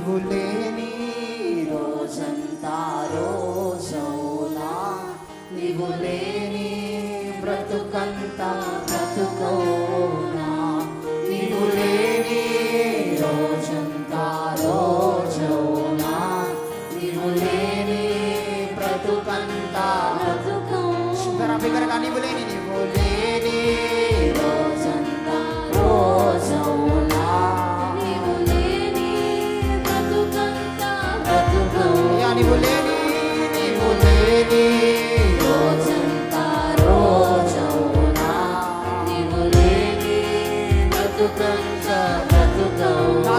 నీవు లేని రోజంతా రోజవునా, నీవు లేని బ్రతుకంతా బ్రతుకవునా, నీవు లేని రోజంతా రోజవునా, నీవు లేని బ్రతుకంతా బ్రతుకవునా, నీవు లేని రోజంతా రోజవునా, నీవు లేని బ్రతుకంతా బ్రతుకవునా, నీవు లేని రోజంతా రోజవునా, నీవు లేని బ్రతుకంతా బ్రతుకవునా.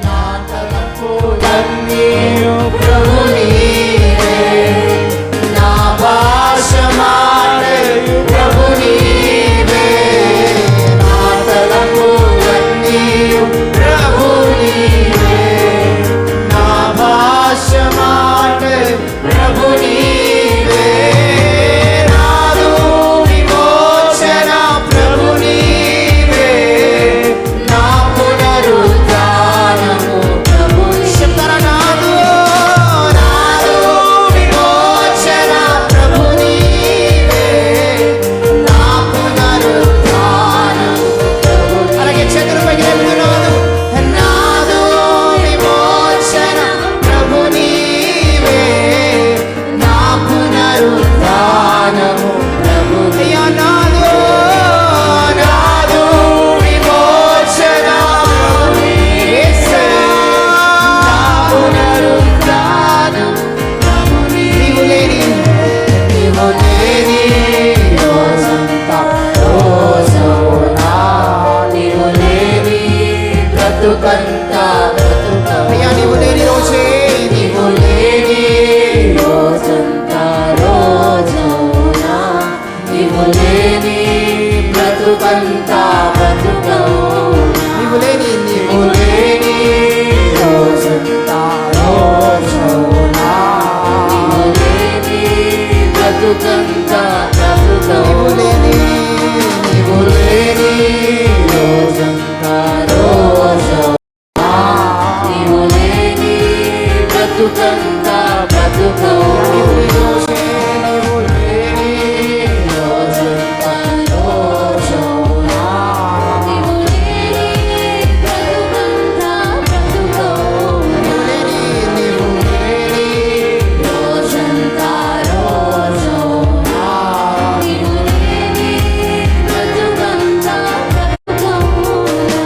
నా తలపులన్నీ ప్రభు నీవే, నా భాష మాటలు ప్రభు నీవే, నా తలపులన్నీ ప్రభు నీవే, నా భాష మాటలు ప్రభు నీవే, నాదు విమోచన ప్రభు నీవే, నా పునరుద్ధానము ప్రభు నీవే, నాదు విమోచన ప్రభు నీవే, నా పునరుద్ధానము ప్రభు నీవే. అలాగే చేతులు పైకి లేపుతున్నాను. నాదు విమోచన ప్రభు నీవే, నా పునరుద్ధానము ప్రభు నీవే, నాదు విమోచన ప్రభు నీవే, నా పునరుద్ధానము ప్రభు నీవే. నీవు లేని రోజంతా రోజవునా, నీవు లేని బ్రతుకంతా బ్రతుకవునా, నీవు లేని రోజే, నీవు లేని రోజంతా రోజవునా, నీవు లేని బ్రతుకంతా బ్రతుకవునా, నీవు లేని రోజంతా రోజవునా, నీవు లేని బ్రతుకంతా బ్రతుకవునా, నీవు లేని రోజంతా రోజవునా, నీవు లేని బ్రతుకంతా బ్రతుకవునా, నీవు లేని రోజంతా రోజవునా, నీవు లేని బ్రతుకంతా బ్రతుకవునా, నీవు లేని రోజంతా రోజవునా, నీవు లేని బ్రతుకంతా బ్రతుకవునా.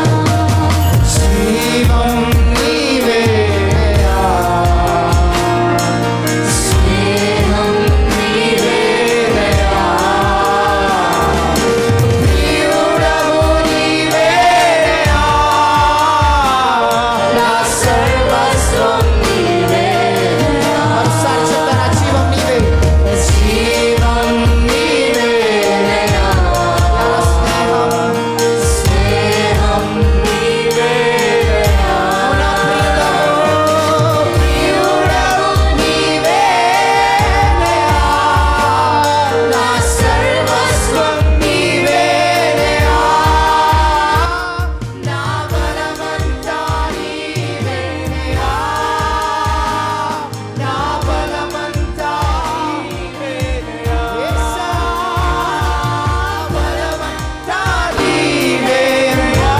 జీవం నీవేనయ్యా, స్నేహం నీవేనయ్యా, ప్రియుడవు నీవేనయ్యా, నా సర్వస్వం నీవేనయ్యా. ఒకసారి చెప్తారా? జీవం నీవే, జీవం నీవేనయ్యా, నా స్నేహం నీవేనయ్యా, నా ప్రియుడవు నీవేనయ్యా, నా సర్వస్వం నీవేనయ్యా, నా బలమంతా నీవేనయ్యా, నా బలమంతా నీవేనయ్యా, యేసా బలమంతా నీవేనయ్యా,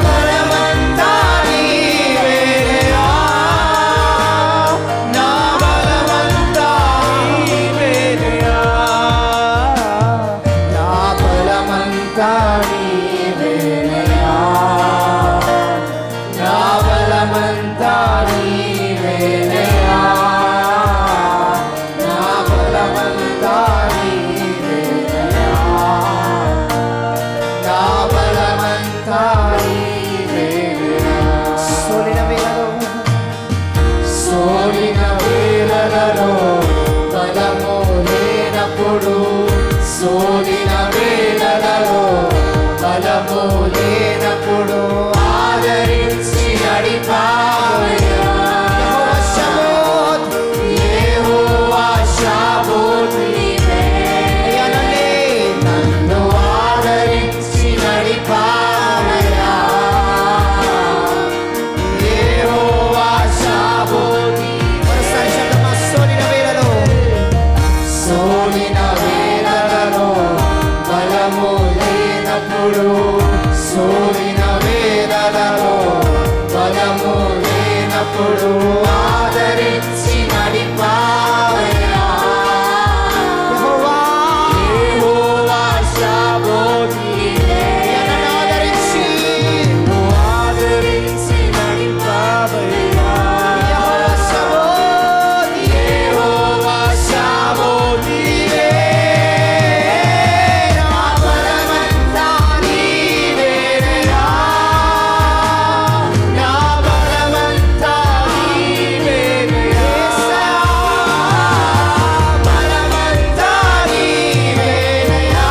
బలమంతా నీవేనయ్యా, నా బలమంతా నీవేనయ్యా, నా బలమంతా నీవేనయ్యా, నా బలమంతా నీవేనయ్యా. సోలిన వేళలలో బలము లేనప్పుడు, సోలిన వేళలలో బలము లేనప్పుడు సోలిన వేదనలో బలము లేనప్పుడు ఆదరించి నడిపావయ్యా యెహోవా షాబాత్ నీవే ఆదరించి నడిపావయ్యా యెహోవా షాబాత్ నీవే నా బలమంతా నీవేనయ్యా నా బలమంతా నీవేనయ్యా బలమంతా నీవేనయ్యా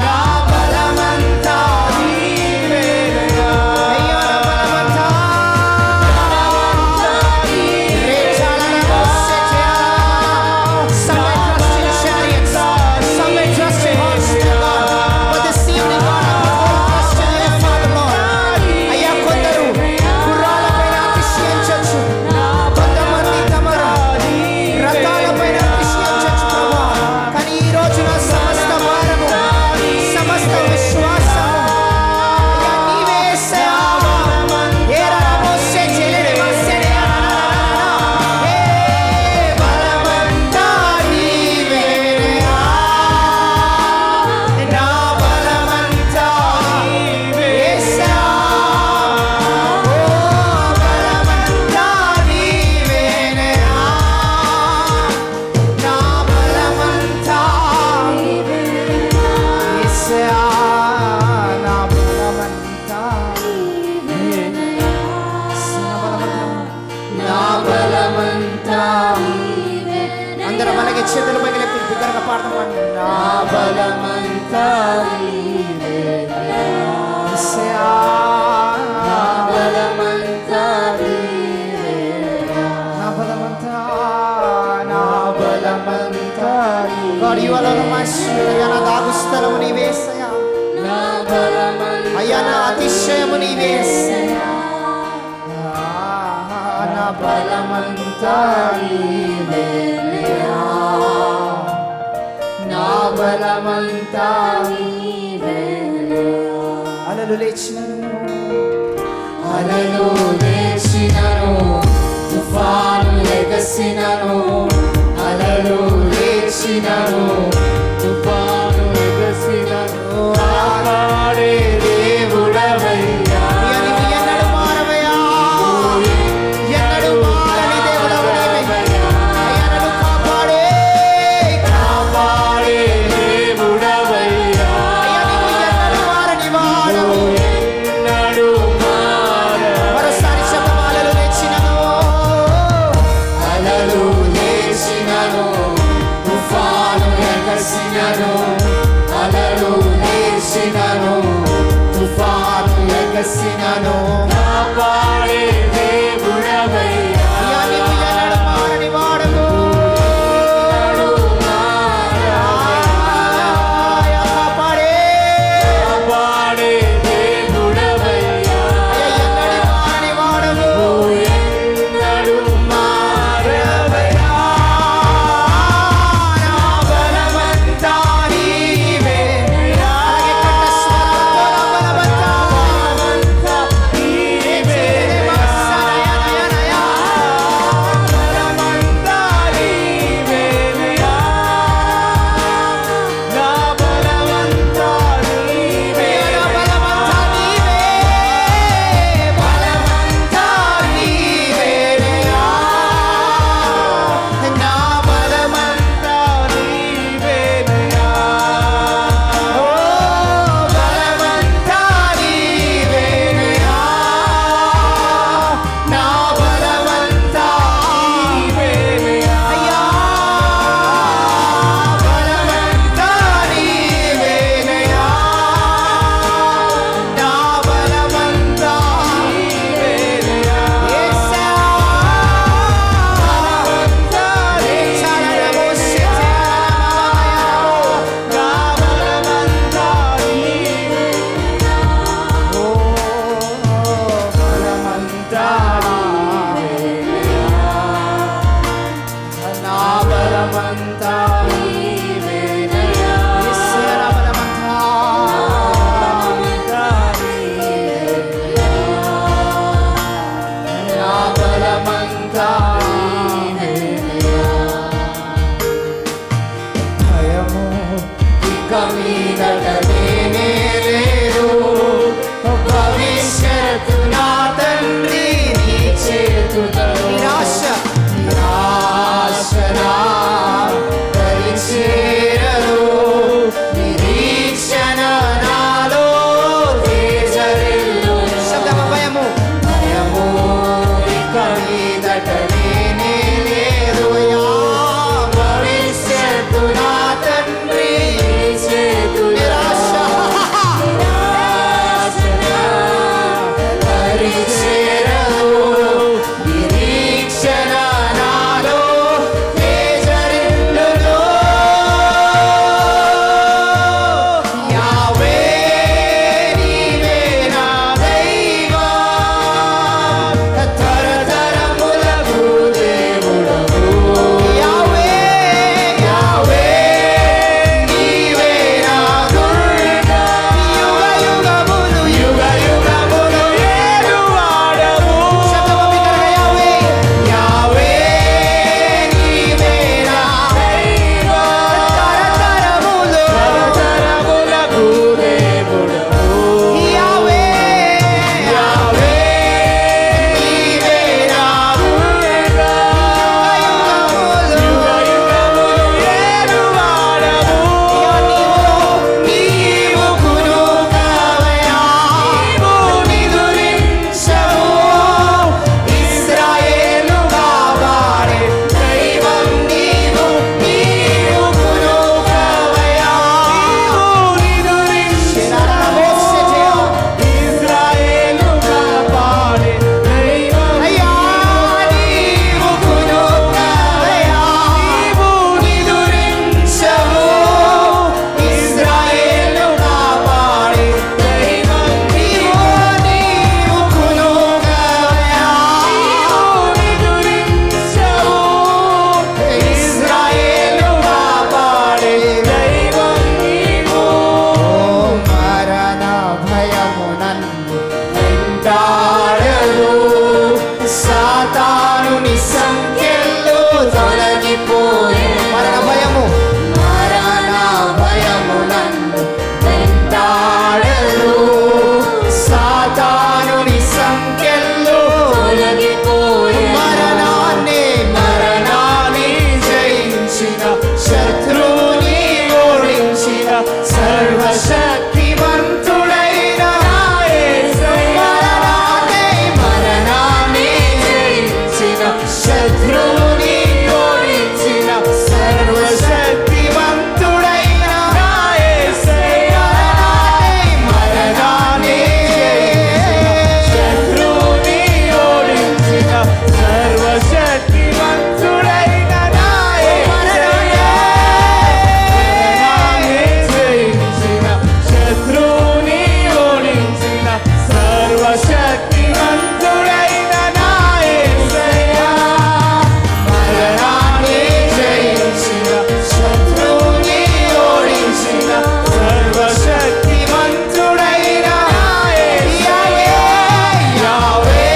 నా బలమంతా నీవేనయ్యా అయ్యా అందరం అలాగే చేతులు పైకి బిగ్గరగా పాడతాం. నా బలమంతా నీవేనయ్యా నా బలమంతా నీవేనయ్యా నా బలమంతా నా బలమంతా God, you alone are my shield. అయ్యా నా దాగు స్థలము నీవే యేసయ్యా నా బలమంతా అయ్యా నా అతిశయము నీవే యేసయ్యా నా బలమంతా నీవేనయ్యా నా బలమంతా నీవేనయ్యా అలలు లేచినను తుఫాను ఎగసినను అలలు లేచినను తుఫాను ఎగసినను ఆనాడే దేవుడవయ్యా తుఫాను ఇక మీదట లేనే లేదు. భవిష్యత్తు నా తండ్రి నీ చేతుల్లో. నిరాశ నిరాశనా పరిచేరదు, నిరీక్షణ నాలో తేజరిల్లు. శబ్దమ భయము భయము ఇక మీదట లేనే లేదు. భవిష్యత్తు నా తండ్రి చేతుల్లో. నిరాశ పరిచేరదు, నిరీక్షణ నాలో తేజరిల్లును. యావే నీవే నా దైవం, తరతరములకు దేవుడవు. యావే యావే నీవే నా దుర్గా, యుగయుగములు యుగయుగములు ఏలువాడవు. శబ్దము బిగ్గరగా యావే యావే నీవే నా దైవం, తరతరములకు దేవుడవు. యావే యావే నీవే నా దుర్గా, యుగయుగములు ఏలువాడవు. నీవు కునుకవయా, నీవు నిదురించవు, ఇశ్రాయేలు కాపాడే దైవం నీవు. నీవు కునుకవయా, నీవు నిదురించవు, ఇశ్రాయేలు కాపాడే దైవం. అయ్యా నీవు కునుకవయా, నీవు నిదురించవు, ఇశ్రాయేలు కాపాడే దైవం నీవు. నీవు కునుకవయా, నీవు నిదురించవు, ఇశ్రాయేలు కాపాడే దైవం నీవు. మరణ భయము నన్ను వెంటాడదు, సాతానుని సంకెళ్ళు తొలగిపోయే. మరణ భయము నన్ను వెంటాడదు, సాతానుని సంకెళ్ళు తొలగిపోయే. మరణాన్ని జయించిన, శత్రువుని ఓడించిన సర్వశక్తిమంతుడైన నా యేసయ్య. మరణాన్ని జయించిన, శత్రువుని ఓడించిన సర్వశక్తిమంతుడైన నా యేసయ్య. మరణాన్ని జయించిన, శత్రువుని ఓడించిన సర్వశక్తిమంతుడైన నా యేసయ్య. మరణాన్ని జయించిన, శత్రువుని ఓడించిన సర్వశక్తిమంతుడైన నా యేసయ్య. మరణాన్ని జయించిన, శత్రువుని ఓడించిన సర్వశక్తిమంతుడైన నా యేసయ్య. యావే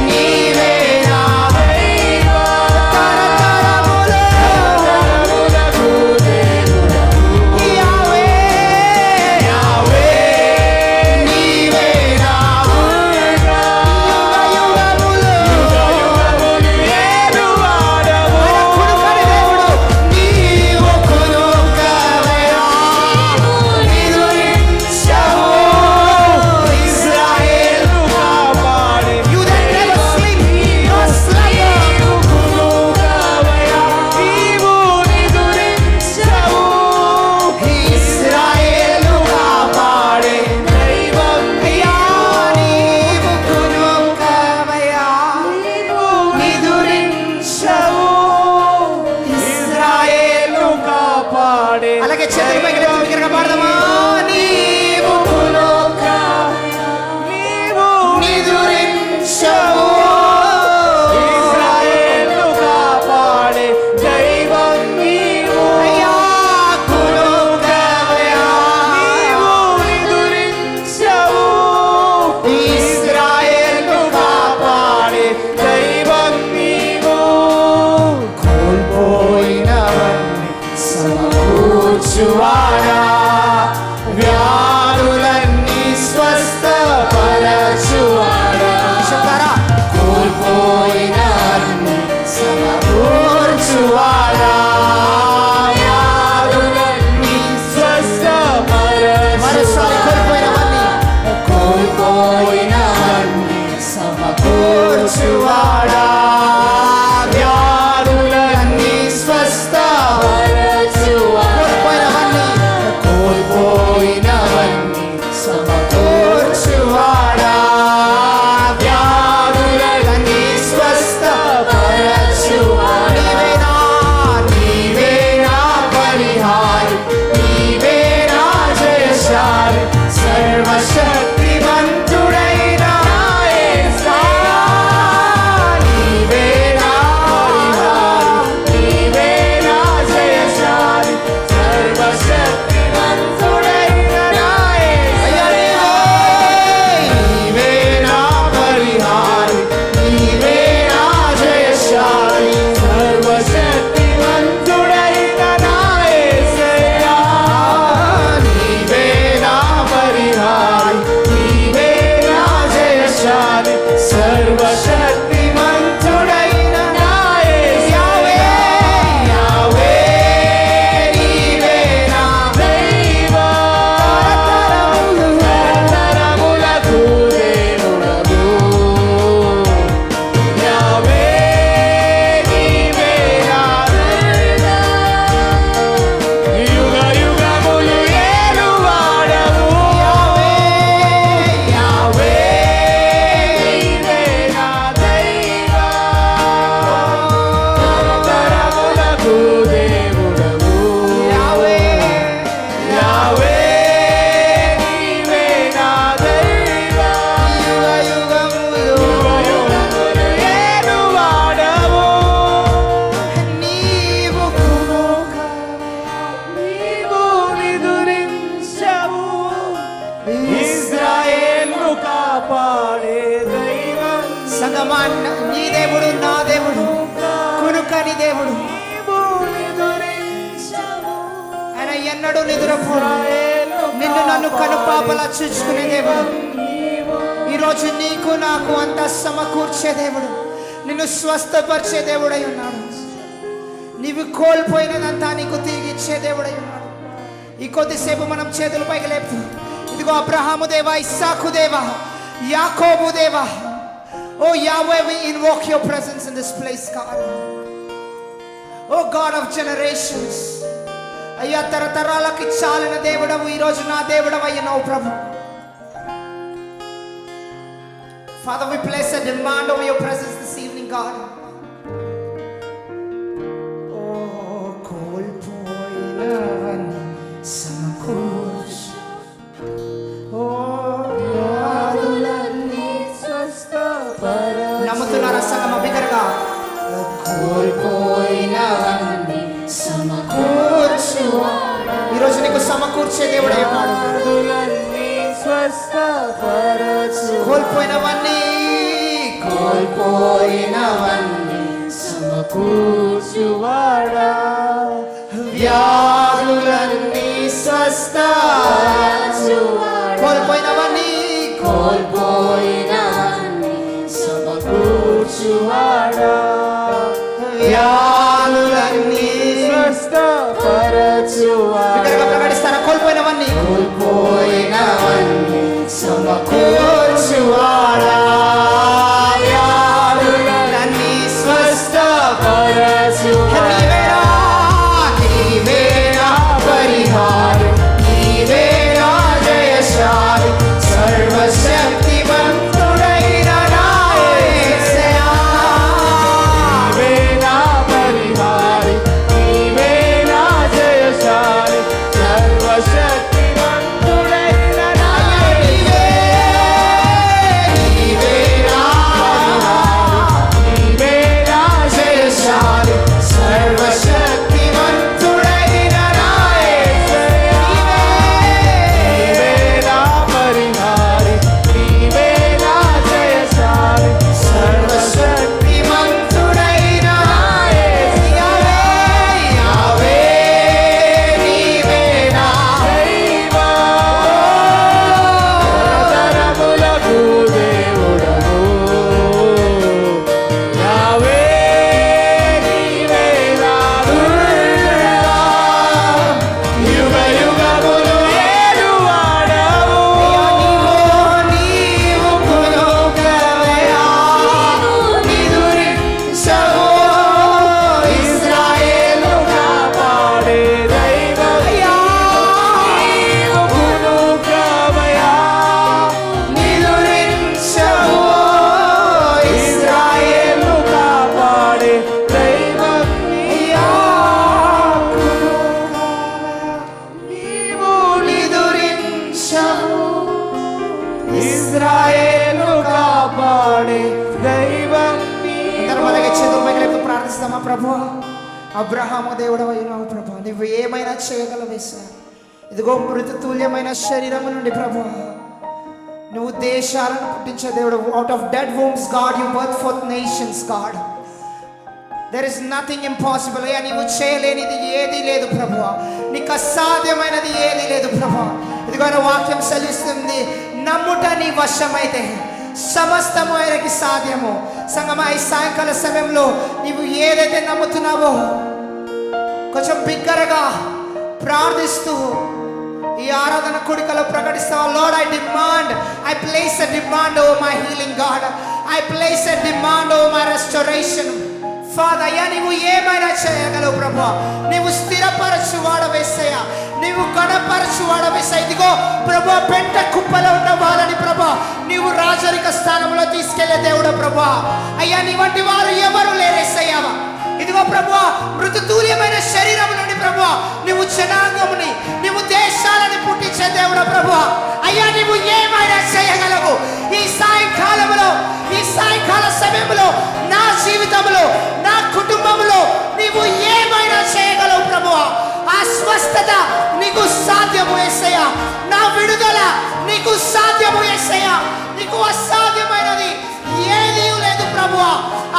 నీవే నా దైవం, తరతరములకు దేవుడవు. యావే యావే నీవే నా దుర్గా, యుగయుగములు ఏలువాడవు. నీవు కునుకవయా, నిదురించవు, ఇశ్రాయేలు కాపాడే. You that never sleep nor slumber. నీవు కునుకవయా, నీవు నిదురించవు, ఇశ్రాయేలు కాపాడే దైవం. అయ్యా నీవు కునుకవయా, నీవు నిదురించవు, ఇశ్రాయేలు కాపాడే. అలాగే చేతులు పైకి లేపి బిగ్గరగా పాడదామా. నీవు కునుకవయా, నీవు నిదురించవు, ఇశ్రాయేలు కాపాడే దైవం నీవు. అయ్యా కునుకవయా, నీవు నిదురించవు, ఇశ్రాయేలు కాపాడే దైవం నీవు. కోల్పోయినవన్నీ సమకూర్చువాడా, సంగమా, నీ దేవుడు నా దేవుడు, కునుకని దేవుడు. ఆయన ఎన్నడూ నిద్రపోడు. నిన్ను నన్ను కనుపాపలా చూసుకునే దేవుడు. ఈరోజు నీకు నాకు అంతా సమకూర్చే దేవుడు, నిన్ను స్వస్థపరిచే దేవుడై ఉన్నాడు. నీవు కోల్పోయినదంతా నీకు తిరిగి ఇచ్చే దేవుడై ఉన్నాడు. ఈ కొద్దిసేపు మనం చేతులు పైకి లేపుతూ, ఇదిగో అబ్రహాము దేవా, ఇస్సాకు దేవా, యాకోబు దేవా, ఓ Yahweh, we invoke your presence in this place, God. Oh God of generations, అయ్యా తరతరాలకి చాలిన దేవుడవు ఈరోజు నా దేవుడవు అయ్యన్నావు ప్రభు. Father, we place a demand over your presence this evening, God. Oh, కోల్పోయినవన్నీ సమకూర్చు, నమ్ముతున్నారా సంగమ బిగ్గరగా? కోల్పోయినవన్నీ సమకూర్చు. ఈరోజు నీకు సమకూర్చే దేవుడే ఉన్నాడు. కోల్పోయినవన్నీ సమకూర్చువాడా, వ్యాధులన్నీ స్వస్థపరచువాడా, కోల్పోయినవన్నీ సమకూర్చువాడా, వ్యాధులన్నీ స్వస్థపరచువాడా. ప్రకటిస్తారా? కోల్పోయినవన్నీ సమకూర్చువాడా, వ్యాధులన్నీ స్వస్థపరచువాడా. నీవేనా పరిహారం, నీవేనా జయశాలి, సర్వశక్తివంతుడైన నా యేసయ్యా. నీవేనా పరిహారి, నీవేనా జయశాలి, సర్వశక్తివంతుడైన నా యేసయ్యా. నీవేనా పరిహారి, నీవేనా జయశాలి, సర్వశక్తివంతుడైన నా యేసయ్యా. నీవేనా పరిహారి, నీవేనా జయశాలి, సర్వశక్తివంతుడైన నా యేసయ్యా. యావే నీవేనా తరతరములకు దేవుడవు, యావే నీవేనా దుర్గా, యుగ యుగములు ఏలువాడవు. నీవు కునుకవయ్యా, నిదురించవు, ఇశ్రాయేలు కాపాడే దైవమయ్యా. నీవు కునుకవయ్యా, నిదురించవు, ఇశ్రాయేలు కాపాడే దైవమయ్యా. నీవు నిదురించవు, ఇశ్రాయేలు కాపాడే దైవం. అలాగే చేతుల పైకి లేపి ప్రార్థిస్తామా? ప్రభు, అబ్రహాము దేవుడు అయినావు ప్రభు, నువ్వు ఏమైనా చేయగలవేసా. ఇదిగో మృతతుల్యమైన శరీరము నుండి ప్రభు నువ్వు దేశాలను పుట్టించే దేవుడు. Out of dead wombs God you birth fourth nations God. There is nothing impossible. అయ్యా నీవు చేయలేనిది ఏది లేదు ప్రభు, నీకు అసాధ్యమైనది ఏది లేదు ప్రభు. ఇదిగో వాక్యం సెలవిస్తుంది, నమ్ముట నీ వశమైతే సమస్తము ఆయనకి సాధ్యము. సంగమా, ఈ సాయంకాల సమయంలో నీవు ఏదైతే నమ్ముతున్నావో కొంచెం బిగ్గరగా ప్రార్థిస్తూ ఈ ఆరాధన కూడికలో ప్రకటిస్తావా? Lord, I demand, I place a demand over my healing God, I place a demand over my restoration. Father, అయ్యా నీవు ఏమైనా చేయగలవు ప్రభా. నీవు స్థిరపరచు వాడవేసయ్యా, నీవు గణపరచు వాడవేసయ్యా. ఇదిగో ప్రభా, పెంట కుప్పలో ఉన్న వాళ్ళని ప్రభా నీవు రాజరిక స్థానంలో తీసుకెళ్లే దేవుడు ప్రభా. అయ్యా నీ వంటి వారు ఎవరు లేరేసయ్యావా. ఇదిగో ప్రభా, మృతతుల్యమైన శరీరం నుండి ప్రభా నీవు జనాంగముని, నీవు దేశాలని పుట్టించే దేవుడు ప్రభా. అయ్యా నీవు ఏమైనా చేయగలవు. ఈ సాయంకాలంలో, ఈ సాయంకాల సమయంలో నా జీవితంలో, నా కుటుంబంలో నీవు ఏమైనా చేయగలవు ప్రభువా. ఆ స్వస్థత నీకు సాధ్యము యేసయ్యా. నా విడుదల నీకు సాధ్యము యేసయ్యా. నీకు అసాధ్యమైనది ఏదీ లేదు ప్రభువా,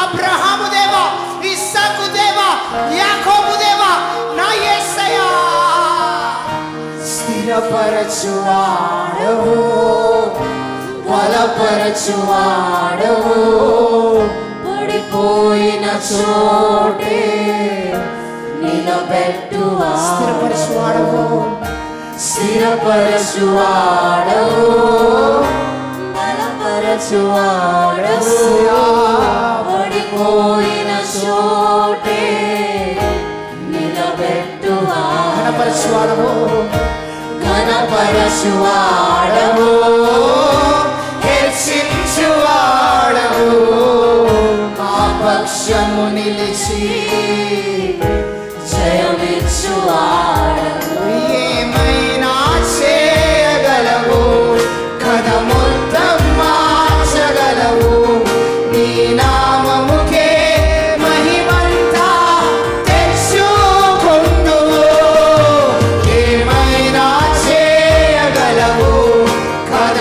అబ్రహాము దేవా, ఇస్సాకు దేవా, యాకోబు దేవా, నా యేసయ్యా. స్థిరపరచువాడవు, బలపరచువాడవు, పడిపోయిన చోటే నిలబెట్టువా. స్థిరపరచువాడవు, స్థిరపరచువాడవు, బలపరచువాడవు, పడిపోయిన చోటే నిలబెట్టువా. ఘనపరచువాడవు, ఘనపరచువాడవు, హెచ్చించువాడవు, మా పక్షము నిలిచి జయమిచ్చువాడవు. ఏమైనా చేయగలవు, కథ మొత్తం మార్చగలవు. నీ నామముకే మహిమంతా తెచ్చుకొందువు. ఏమైనా చేయగలవు, కథ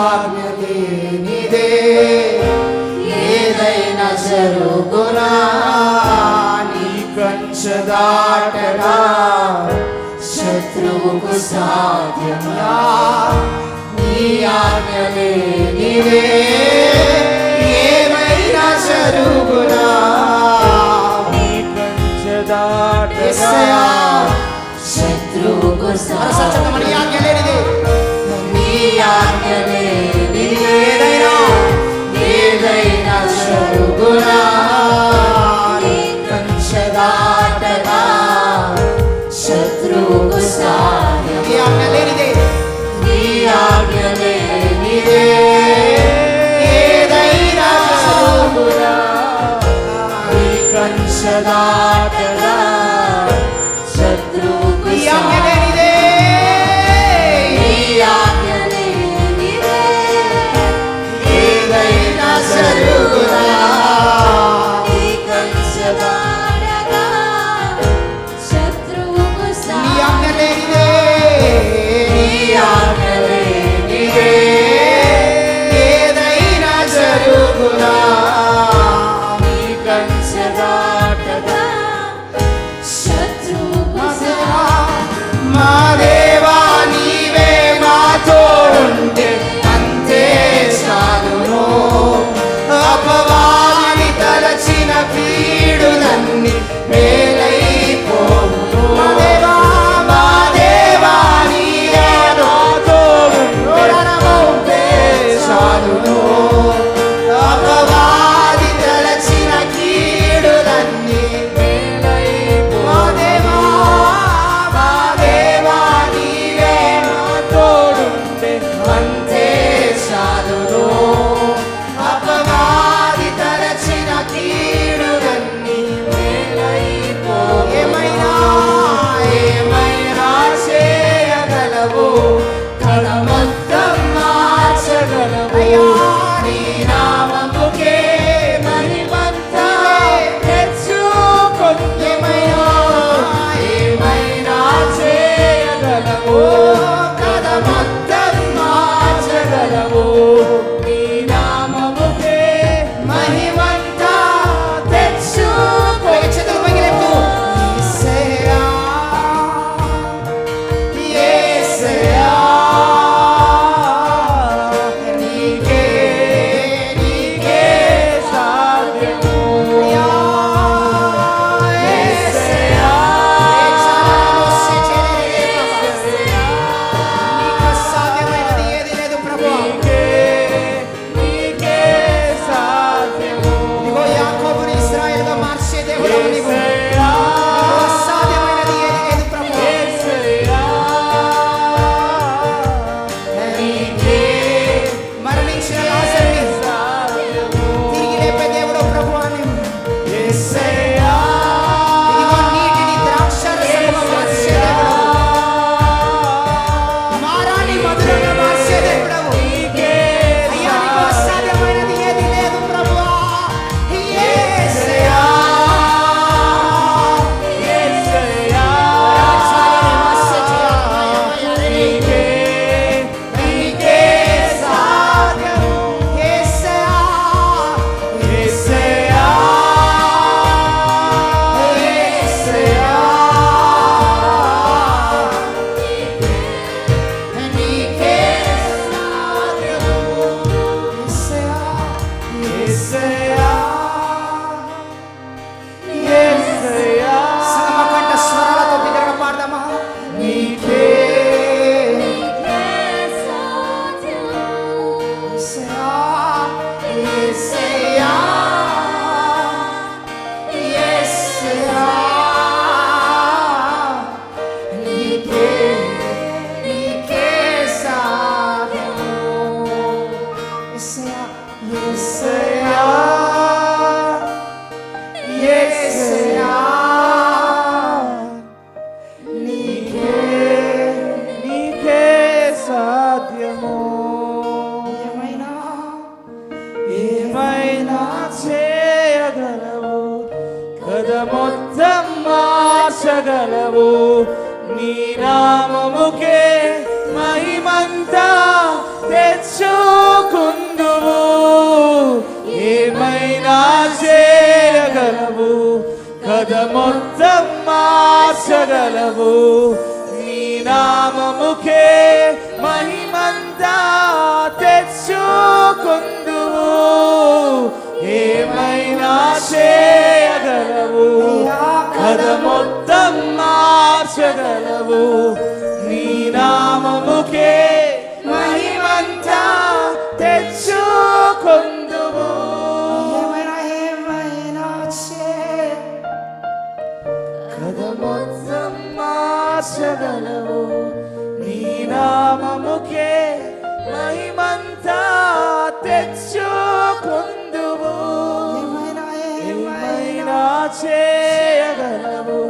ఆజ్ఞ లేనిదే ఏదైనా జరుగునా నీ కంచె దాటగా శత్రువుకు సాధ్యమా నీ ఆజ్ఞ లేనిదే ఏమైనా జరుగునా నీ కంచె దాటగా శత్రువుకు సాధ్యమా నీ ఆజ్ఞ లేనిదే నీ ఆజ్ఞ లేనిదే ఏదైనా జరుగునా నీ కంచె దాటగా శత్రువుకు సాధ్యమా నీ ఆజ్ఞ లేనిదే నీ ఆజ్ఞ లేనిదే ఏదైనా జరుగునా నీ కంచె దాటగా శత్రువుకు సాధ్యమా నీ ఆజ్ఞ లేనిదే ఏదైనా జరుగునా నీ కంచె దాటగా శత్రువుకు సాధ్యమా నీ ఆజ్ఞ లేనిదే ఏదైనా జరుగునా నీ కంచె దాటగా శత్రువుకు సాధ్యమా మా దేవా నీవే మాతో ఉంటే అంతే చాలును అపవాది తలచిన కీడులన్నీ మేలైపోవును మా దేవా నీవే మాతో ఉంటే చాలును అపవాది తలచిన కీడులన్నీ మేలైపోవును మా దేవా నీవే మాతో ఉంటే అంతే చాలును అపవాది తలచిన కీడులన్నీ మేలైపోవును ఏమైనా చేయగలవు కథ మొత్తం మార్చగలవు నీ నామముకే మహిమంతా తెచ్చుకొను ఏమైనా చేయగలవు కథ మొత్తం మార్చగలవు నీ నామముకే మహిమంతా తెచ్చుకొను చేతులు పైకి లేపు యేసయ్యా యేసయ్యా నీకే సాధ్యము యేసయ్యా నీకు సాధ్యమైనది ఏది లేదు ప్రభువా నీకే సాధ్యము ఇదిగో యాకోబుని ఇశ్రాయేలుగా మార్చే దేవుడవు నీవు నీకు అసాధ్యమైనది ఏది లేదు ప్రభువా నీకే మరణించిన లాజరుని తిరిగి లేపే దేవుడు ప్రభువా నీవు యేసయ్యా ఇదిగో నీటిని ద్రాక్షారసముగా మార్చే దేవుడవు మారాని మధురంగా మార్చే దేవుడవు అయ్యా నీకు అసాధ్యమైనది ఏది లేదు ప్రభువా యేసయ్యా నీకే సాధ్యము యేసయ్యా యేసయ్యా యేసయ్యా నీకే సాధ్యము యేసయ్యా యేసయ్యా సమకంఠ స్వరాలతో బిగ్గరగా పాడదామా నీకే యేసయ్యా యేసయ్యా నీకే సాధ్యము యేసయ్యా యేసయ్యా నీకే సాధ్యము ఏమైనా చేయగలవు కథ మొత్తం మార్చగలవు నీ నామముకే మహిమంతా తెచ్చు కథ మొత్తం మార్చగలవు. నీ నామముకే మహిమంతా తెచ్చుకుందువు. ఏమైనా చేయగలవు, కథ మొత్తం మార్చగలవు. నీ నామముకే మహిమంతా తెచ్చుకుందువు. కథ మొత్తం మార్చగలవు. నీ నామముకే మహిమంతా తెచ్చుకుందువు. ఏమైనా చేయగలవు,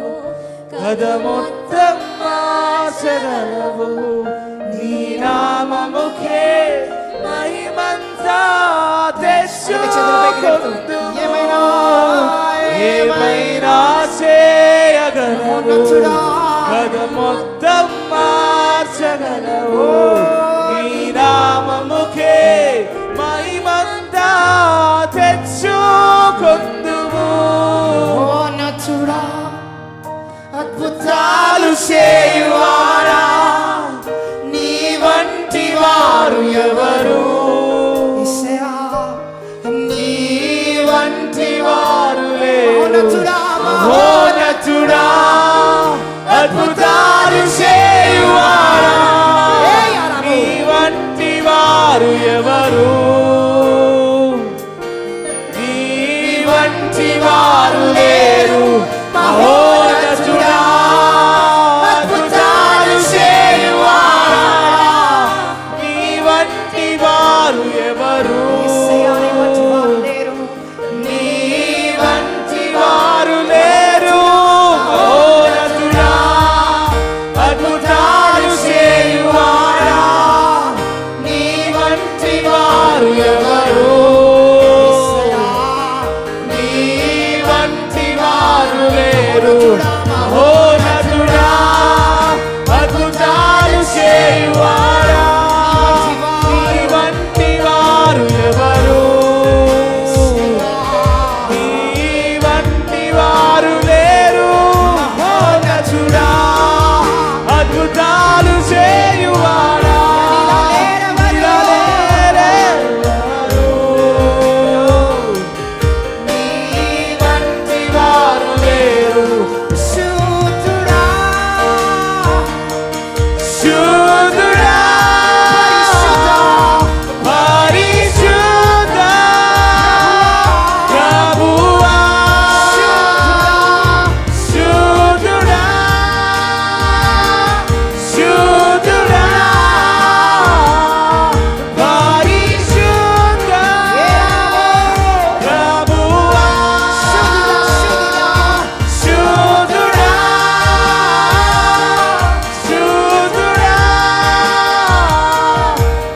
కథ మొత్తం మార్చగలవు. నీ నామముకే మహిమంతా తెచ్చుకుందువు. ఏమైనా చేయగలవు, కథ మొత్తం మార్చగలవు. నీ నామముకే మహిమంతా తెచ్చుకుందువు. అద్భుతాలు చేయువాడా, నీ వంటి వారు ఎవరు? నీ వంటి వారు లేరు. మహోన్నతుడా, అద్భుతాలు చేయువాడా, నీ వంటి వారు ఎవరు? నీ వంటి వారు లేరు. మహోన్నతుడా, అద్భుతాలు చేయువాడా, నీ వంటి వారు ఎవరు? నీ వంటి వారు లేరు. మహోన్నతుడా, అద్భుతాలు చేయువాడా, నీ వంటి వారు ఎవరు? నీ వంటి వారు లేరు. మహోన్నతుడా, అద్భుతాలు చేయువాడా, నీ వంటి వారు ఎవరు? నీ వంటి వారు లేరు. మహోన్నతుడా, అద్భుతాలు చేయువాడా, ఇలా లేరెవరు? నీ వంటి వారు లేరు. శూద్రుడా, శూద్రుడా, పరిశుద్ధ ప్రభువా, శూద్రుడా, శూద్రుడా, పరిశుద్ధ ప్రభువా, శూద్రుడా, శూద్రుడా,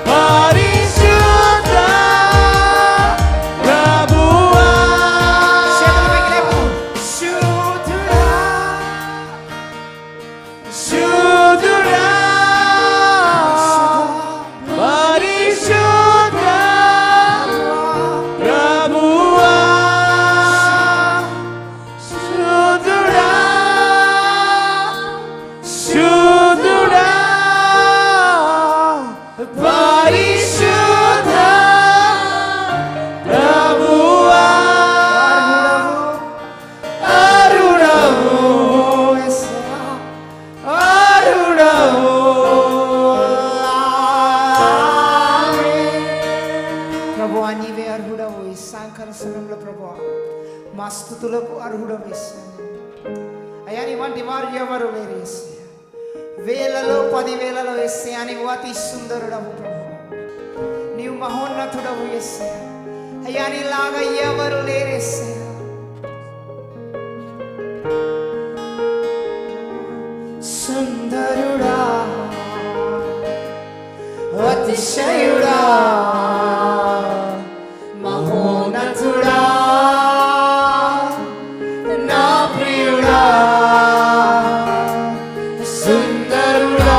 పరిశుద్ధ ప్రభువా, శూద్రుడా, శూద్రుడా, పరిశుద్ధ ప్రభువా, శూద్రుడా, శూద్రుడా, పరిశుద్ధ ప్రభువా, అరుణవు, అరుణవు. ప్రభువా నీవే అర్హుడవు. ఈ సాయంకాల సమయంలో ప్రభువా మా స్తుతులకు అర్హుడవు యేసయ్యా. అయ్యా నీ వంటి వారు ఎవరు లేరు యేసయ్యా. వేలలో 10,000లో యేసయ్యా నీవు అతి సుందరుడవు ప్రభువా. నీవు మహోన్నతుడవు యేసయ్యా. అయ్యా నీలాగా ఎవరు లేరు యేసయ్యా. సుందరుడా, అతిశయుడా, మహోన్నతుడా, నా ప్రియుడా, సుందరుడా,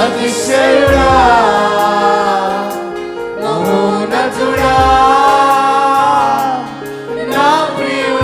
అతిశయుడా, మహోన్నతుడా, నా ప్రియుడా.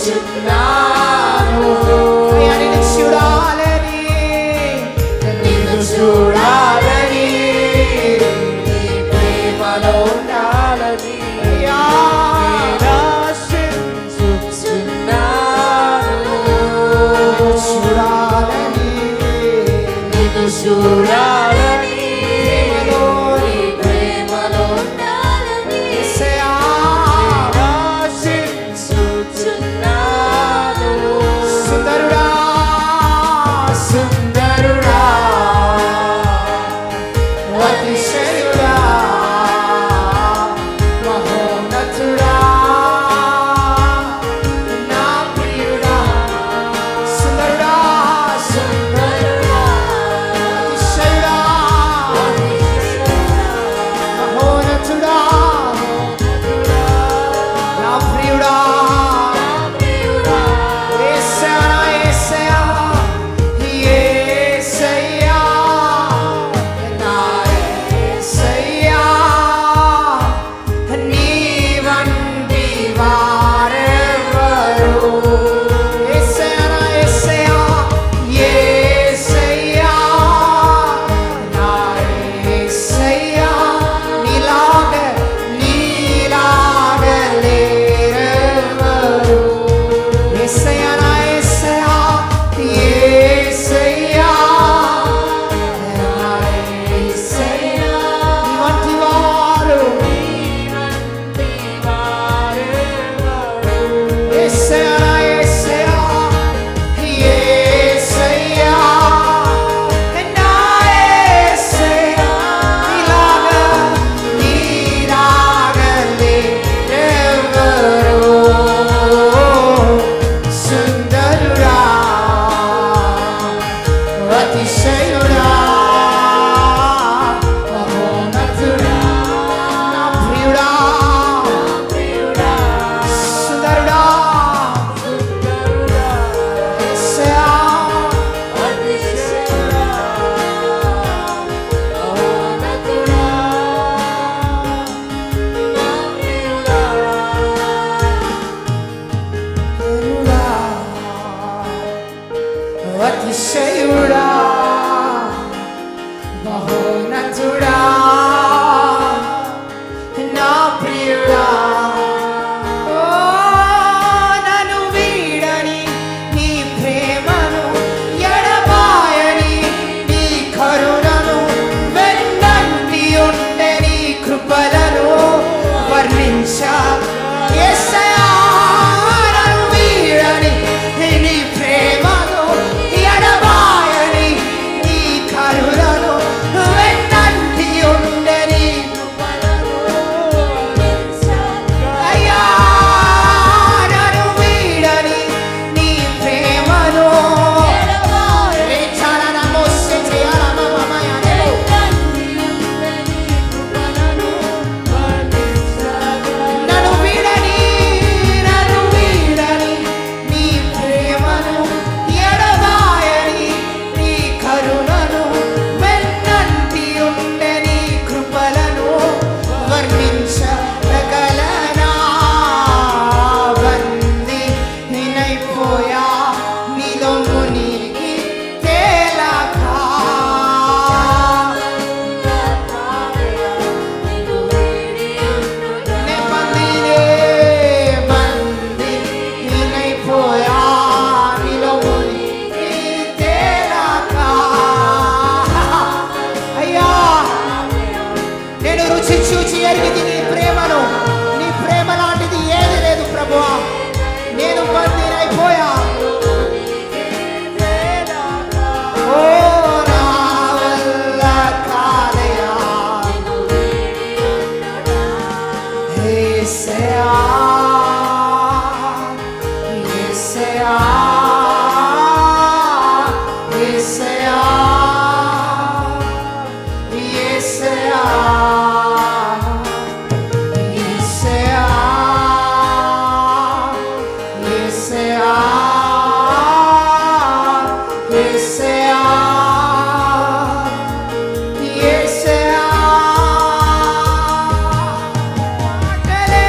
చూచుచున్నాను అయ్యా నిన్ను చూడాలని నిన్ను చూడాలని నీ ప్రేమలో ఉండాలని అయ్యా చూచుచున్నాను చూడాలని నిన్ను చూడాలని నీ ప్రేమలో ఉండాలని యేసయ్యా చూచుచున్నాను సుందరుడా సుందరుడా అతిశయుడా మహోన్నతుడా నా ప్రియుడా సుందరుడా సుందరుడా అతిశయుడా మహోన్నతుడా నా ప్రియుడా యేసయ్యా యేసయ్యా యేసయ్యా నా యేసయ్యా నీ వంటి వారెవరు యేసయ్యా నా యేసయ్యా యేసయ్యా నా యేసయ్యా నీలాగ లేరెవరు యేసయ్యా నా యేసయ్యా యేసయ్యా నా యేసయ్యా నీ వంటి వారు యేసయ్యా నా యేసయ్యా యేసయ్యా నా యేసయ్యా నీలాగ లేరెవరు సుందరుడా అతిశయుడా మహోన్నతుడా నా ప్రియుడా సుందరుడా యేసయ్యా ప్రియుడా అతిశయుడా మహోన్నతుడా నా ప్రియుడా ఓ నన్ను వీడని నీ ప్రేమను ఎడబాయని నీ కరుణను వెన్నంటి ఉండే నీ కృపలను వర్ణించ యేసయ్యా నన్ను వీడని నీ ప్రేమను ఎడబాయని నీ కరుణను వెన్నంటి ఉండే నీ అయ్యా నన్ను వీడని నీ ప్రేమను చాలా మోసే చేయాలమ్మ మమయానేమో నన్ను వీడని నీ ప్రేమను ఎడబాయని నీ కరుణను వెన్నంటి ఉండే నీ కృపలను వర్ణించగలనా బంది నినైపోయా నీలో మునిగి తేలాకా నే బంది నినైపోయా నీలో మునిగి తేలాకా అయ్యా నేను రుచి చూచి ఎరిగి నీ ప్రేమను నీ ప్రేమ లాంటిది ఏది లేదు ప్రభువా నేను బందీనైపోయా ఓ నా వల్ల కాదయా యేసయ్యా యేసయ్యా యేసయ్యా యేసయ్యా యేసయ్యా యేసయ్యా యేసయ్యా యేసయ్యా మాటలే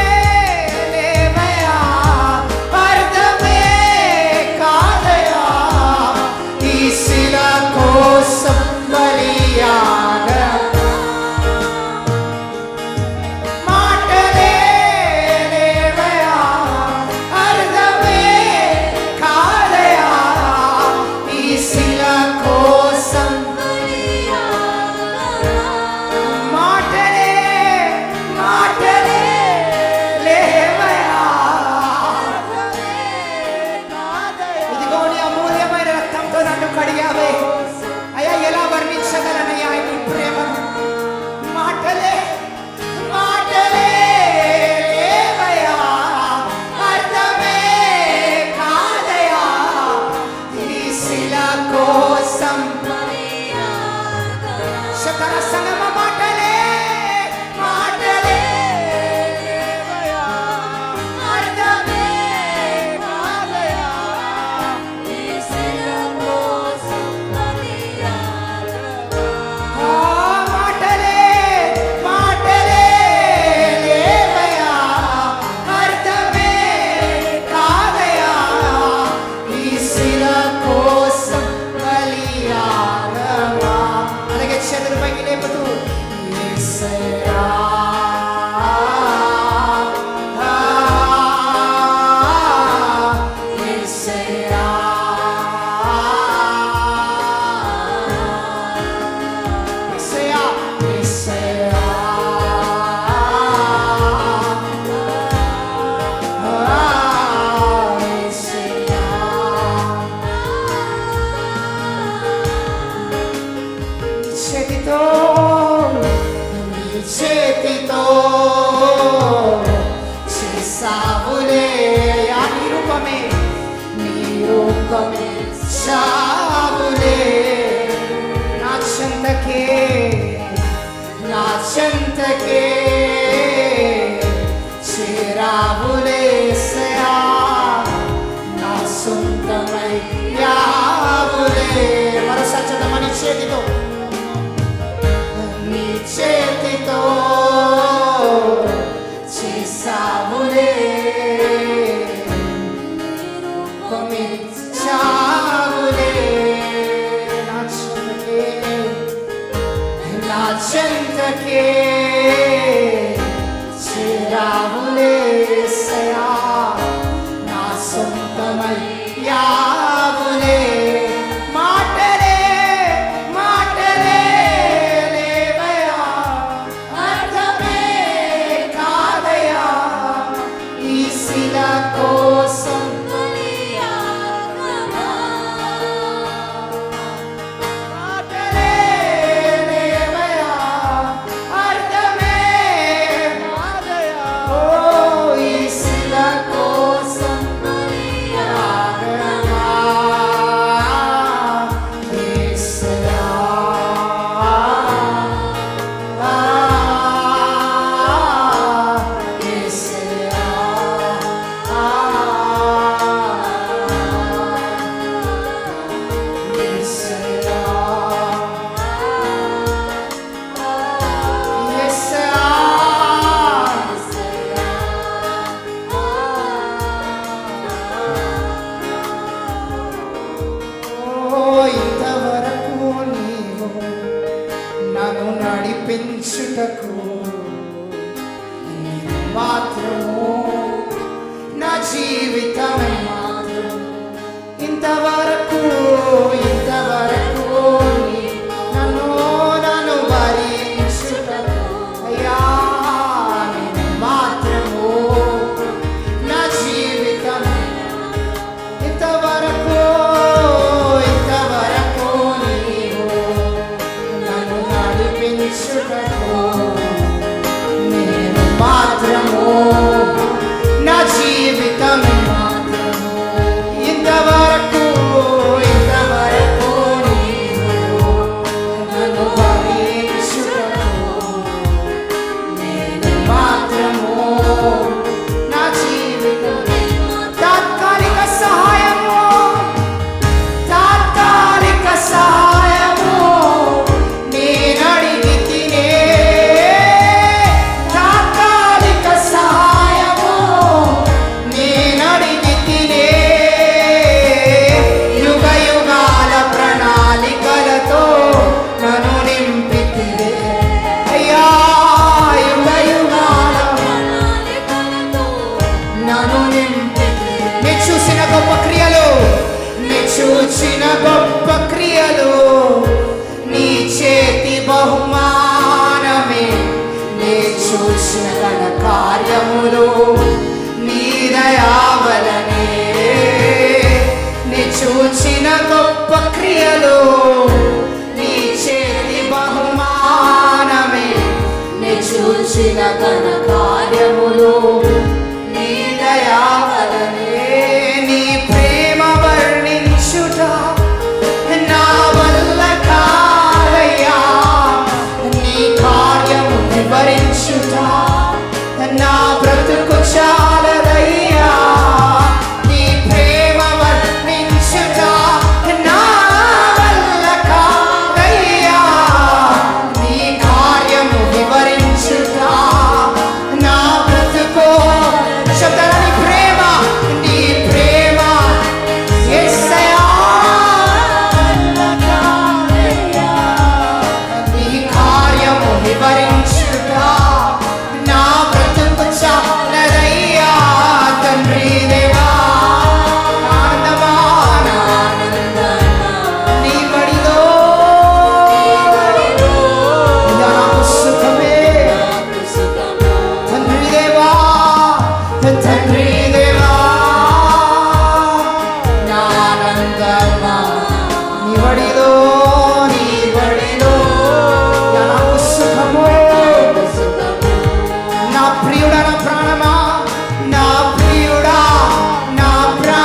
రూపమే నీ రూపమే చావులే నా చెంతకే చేరావులేసయా నా సొంతమై యావులే మరోసారి చదవమని చేతితో చేసావులే చావులే నా చెంతకే చేరావులేసయా నా సొంతమై యావులే మాటలే లేవయా అర్థమే కాదయా ఈ శిల కోసం నడిపించుటకు మాత్రము నా జీవితమే ఇంతవరకు నన్ను భరించుటకు అయ్యా మాత్రము నా జీవితమే ఇంతవరకు నీవు నన్ను నడిపించుటకు నేను మాత్రము నా జీవితమే ఇంతవరకు నీవు నన్ను భరించుటకు నేను మాత్రము నా జీవితమే తాత్కాలిక సహాయము నేను అడిగి తినే తాత్కాలిక సహాయము నేను అడిగి తినే యుగ యుగాల ప్రణాళికలతో నన్ను నింపితివే అయ్యా యుగ యుగాల ప్రణాళికలతో నన్ను నింపితివే నీ చూసిన గొప్ప క్రియలు నీ చేతి బహుమానమే నీ చూసిన ఘన కార్యములు నీ దయావలనే నీ చూచిన గొప్ప క్రియలు నీ చేతి బహుమానమే నీ చూచిన ఘన కార్యములు నీ దయావలనే నీ ప్రేమ వర్ణించుట నా వల్ల కాదయ్యా నీ కార్యము వివరించుట నా బ్రతుకు చాలదయ్యా నీ ప్రేమ వర్ణించుట నా వల్ల కాదయ్యా నీ కార్యము వివరించుట నా బ్రతుకు శబ్దాలని నీ ప్రేమ యేసయ్యా నీ కార్యము వివరించుట నా బ్రతుకు చాలదయ్యా తండ్రి దేవా ఆనందమా నీ బడిలో నాకు సుఖమే తండ్రి దేవా నా ఆనందమా నీ బడిలో నాకు సుఖము నా ప్రియుడా నా ప్రాణమా నా ప్రియుడా నా ప్రాణ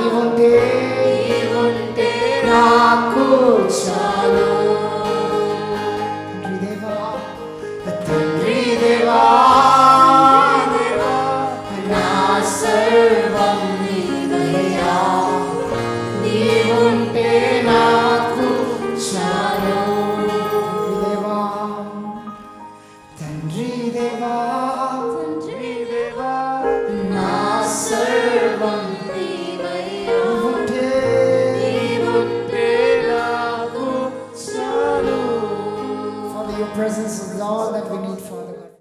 నీవుంటే